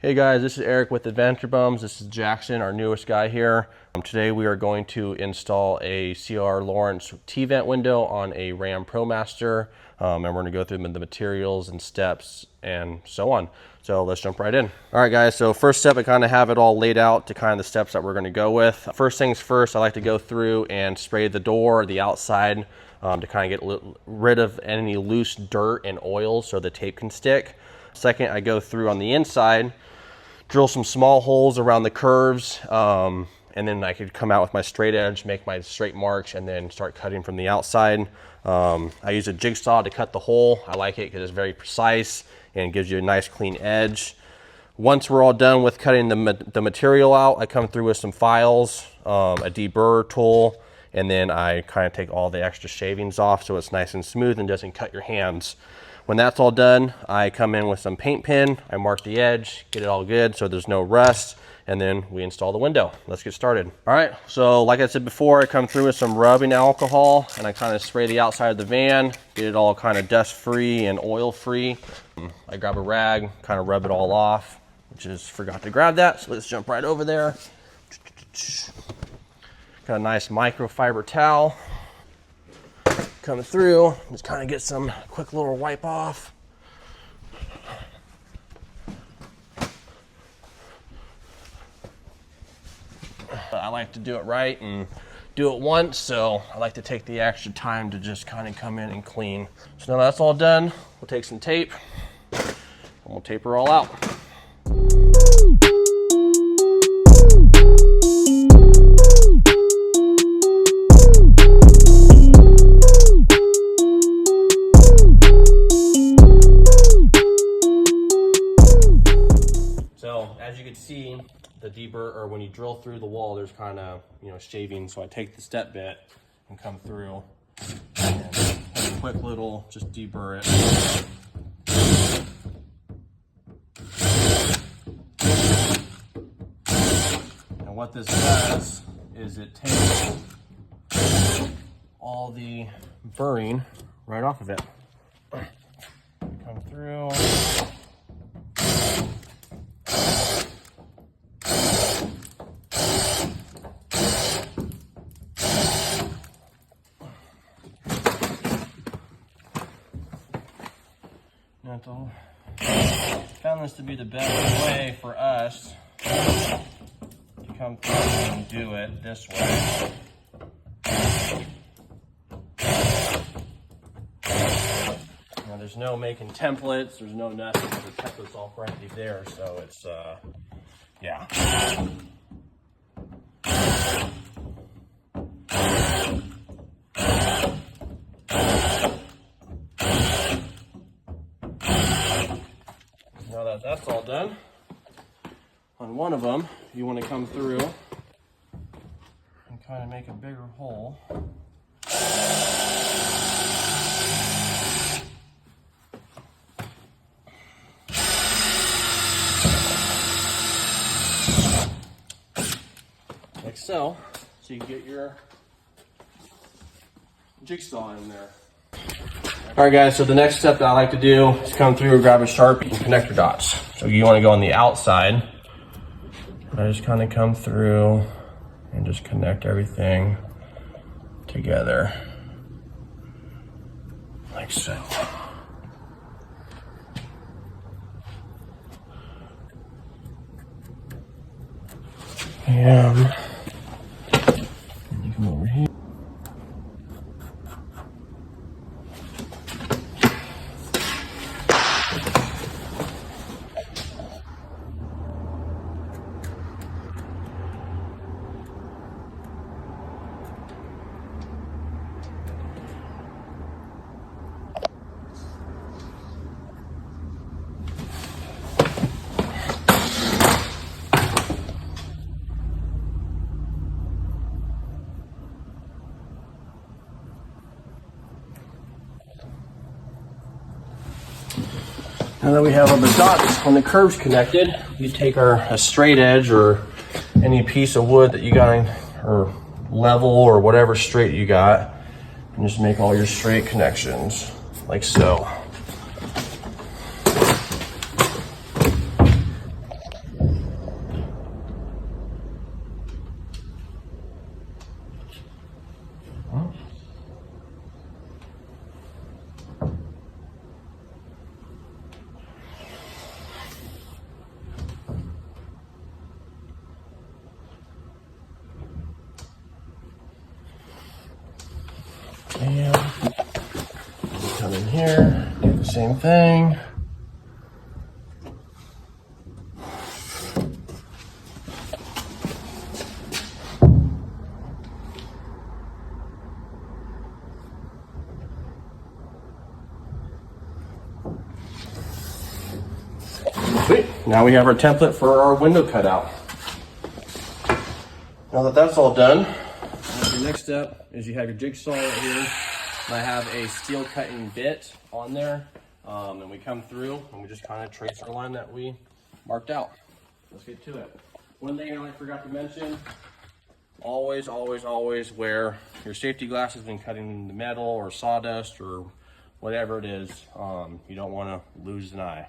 Hey guys, this is Eric with AdventureBumss. This is Jackson, our newest guy here. Today we are going to install a CR Laurence T-Vent window on a Ram ProMaster, and we're going to go through the materials and steps and so on. So let's jump right in. All right guys, so first step, I kind of have it all laid out to kind of the steps that we're going to go with. First things first, I like to go through and spray the door, the outside, to kind of get rid of any loose dirt and oil so the tape can stick. Second, I go through on the inside, drill some small holes around the curves, and then I could come out with my straight edge, make my straight marks, and then start cutting from the outside. I use a jigsaw to cut the hole. I like it because it's very precise and gives you a nice clean edge. Once we're all done with cutting the material out, I come through with some files, a deburr tool, and then I kind of take all the extra shavings off so it's nice and smooth and doesn't cut your hands. When that's all done, I come in with some paint pen, I mark the edge, get it all good so there's no rust, and then we install the window. Let's get started. All right, so like I said before, I come through with some rubbing alcohol and I kind of spray the outside of the van, get it all kind of dust-free and oil-free. I grab a rag, kind of rub it all off, just forgot to grab that, so let's jump right over there. Got a nice microfiber towel. Come through, just kind of get some quick little wipe off. I like to do it right and do it once, so I like to take the extra time to just kind of come in and clean. So now that's all done, we'll take some tape and we'll tape her all out. As you can see, the deburr, or when you drill through the wall, there's kind of, shaving. So I take the step bit and come through and a quick little, just deburr it. And what this does is it takes all the burring right off of it. Come through. Found this to be the best way for us to come through and do it this way. Now there's no making templates, there's no nothing, the template's all already there, so it's yeah. Now that that's all done, on one of them, you want to come through and kind of make a bigger hole. Like so, so you can get your jigsaw in there. All right guys, so the next step that I like to do is come through, grab a Sharpie and connect your dots. So you want to go on the outside. I just kind of come through and just connect everything together, like so. And you come over here. Now that we have all the dots on the curves connected, you take a straight edge or any piece of wood that you got, or level or whatever straight you got, and just make all your straight connections, like so. And come in here, do the same thing. Sweet. Now we have our template for our window cutout. Now that that's all done, the next step is you have your jigsaw right here. I have a steel cutting bit on there, and we come through and we just kind of trace our line that we marked out. Let's get to it. One thing I forgot to mention, always wear your safety glasses when cutting the metal or sawdust or whatever it is. You don't want to lose an eye.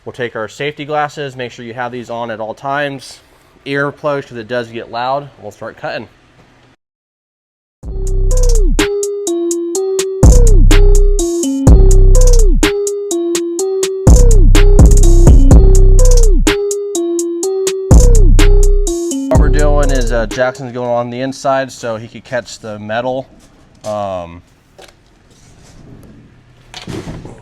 We'll take our safety glasses, make sure you have these on at all times. Earplugs because it does get loud. We'll start cutting. What we're doing is Jackson's going on the inside so he could catch the metal.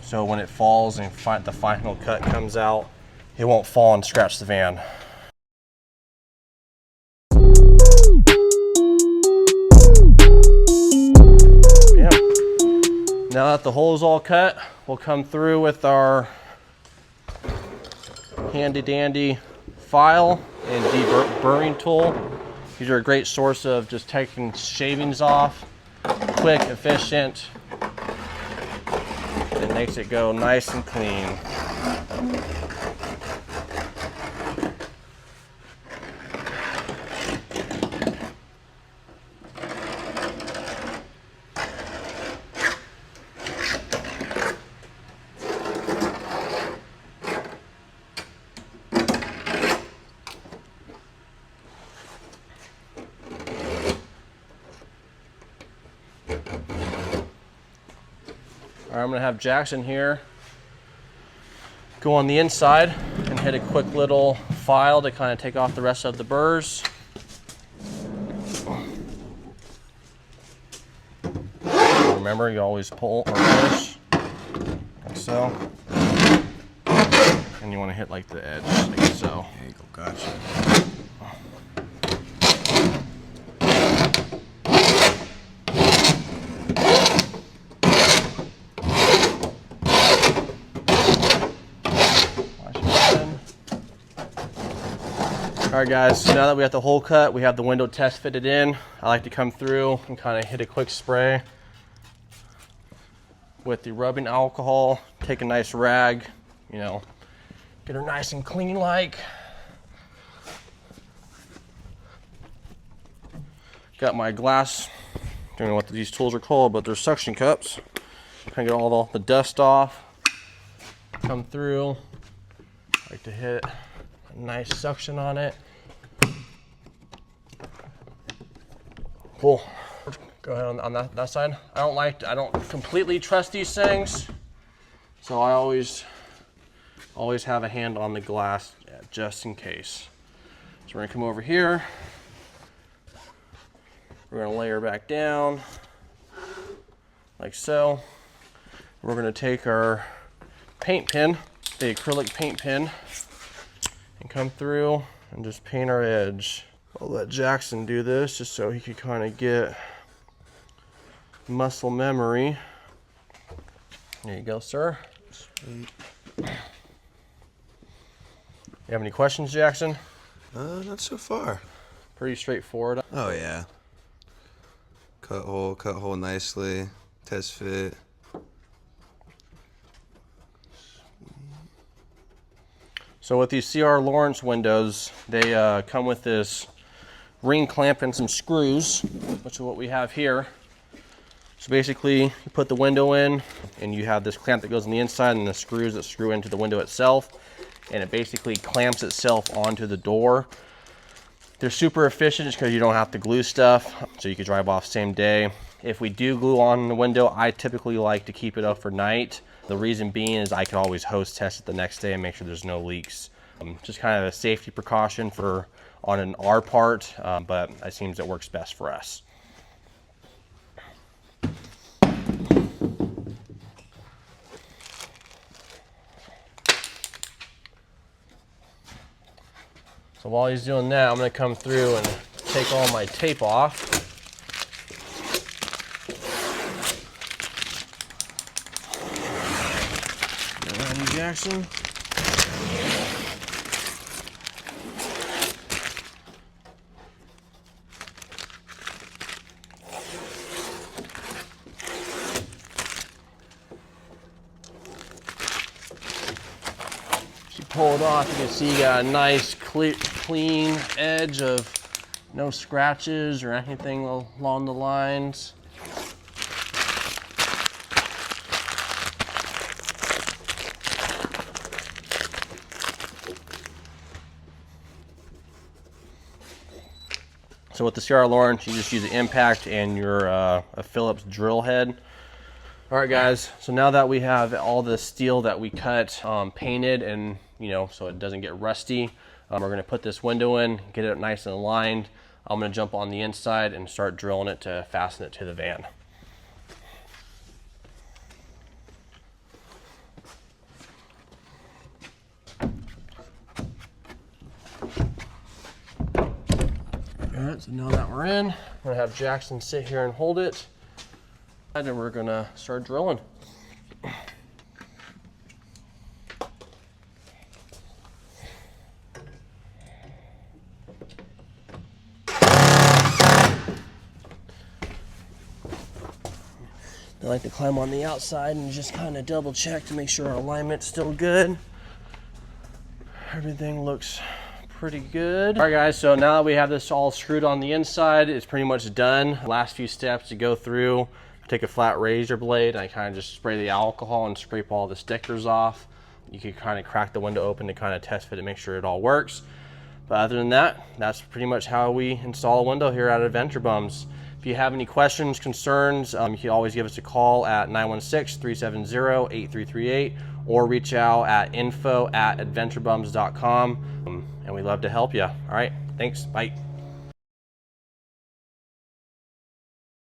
So when it falls and the final cut comes out, it won't fall and scratch the van. Yeah. Now that the hole is all cut, we'll come through with our handy dandy file and deburring tool. These are a great source of just taking shavings off, quick, efficient. It makes it go nice and clean. All right, I'm gonna have Jackson here go on the inside and hit a quick little file to kind of take off the rest of the burrs. Remember, you always pull or push, like so. And you want to hit like the edge, like so. There you go, gotcha. All right guys, so now that we have the hole cut, we have the window test fitted in. I like to come through and kind of hit a quick spray with the rubbing alcohol. Take a nice rag, you know, get her nice and clean like. Got my glass, don't know what these tools are called, but they're suction cups. Kind of get all the dust off. Come through, like to hit a nice suction on it. Cool. Go ahead on that side. I don't completely trust these things, so I always have a hand on the glass just in case. So we're gonna come over here. We're gonna layer back down like so. We're gonna take our paint pen, the acrylic paint pen, and come through and just paint our edge. I'll let Jackson do this just so he can kind of get muscle memory. There you go, sir. Sweet. You have any questions, Jackson? Not so far. Pretty straightforward. Oh yeah. Cut hole nicely, test fit. So with these CR Laurence windows, they come with this ring clamp and some screws, which is what we have here. So basically, you put the window in, and you have this clamp that goes on the inside and the screws that screw into the window itself, and it basically clamps itself onto the door. They're super efficient just because you don't have to glue stuff, so you can drive off same day. If we do glue on the window, I typically like to keep it up for night. The reason being is I can always hose test it the next day and make sure there's no leaks. Just kind of a safety precaution on our part, but it seems it works best for us. So while he's doing that, I'm going to come through and take all my tape off. Ready, Jackson? Pull it off, you can see you got a nice clean edge of no scratches or anything along the lines. So with the CR Laurence, you just use an impact and your a Phillips drill head. All right, guys, so now that we have all the steel that we cut painted and, so it doesn't get rusty, we're gonna put this window in, get it nice and aligned. I'm gonna jump on the inside and start drilling it to fasten it to the van. All right, so now that we're in, I'm gonna have Jackson sit here and hold it. And then we're gonna start drilling. I like to climb on the outside and just kind of double check to make sure our alignment's still good. Everything looks pretty good. All right, guys, so now that we have this all screwed on the inside, it's pretty much done. Last few steps to go through. Take a flat razor blade and I kind of just spray the alcohol and scrape all the stickers off. You can kind of crack the window open to kind of test fit it, make sure it all works. But other than that, that's pretty much how we install a window here at AdventureBumss. If you have any questions, concerns, you can always give us a call at 916-370-8338 or reach out at info@adventurebumss.com, and we'd love to help you. All right, thanks, bye.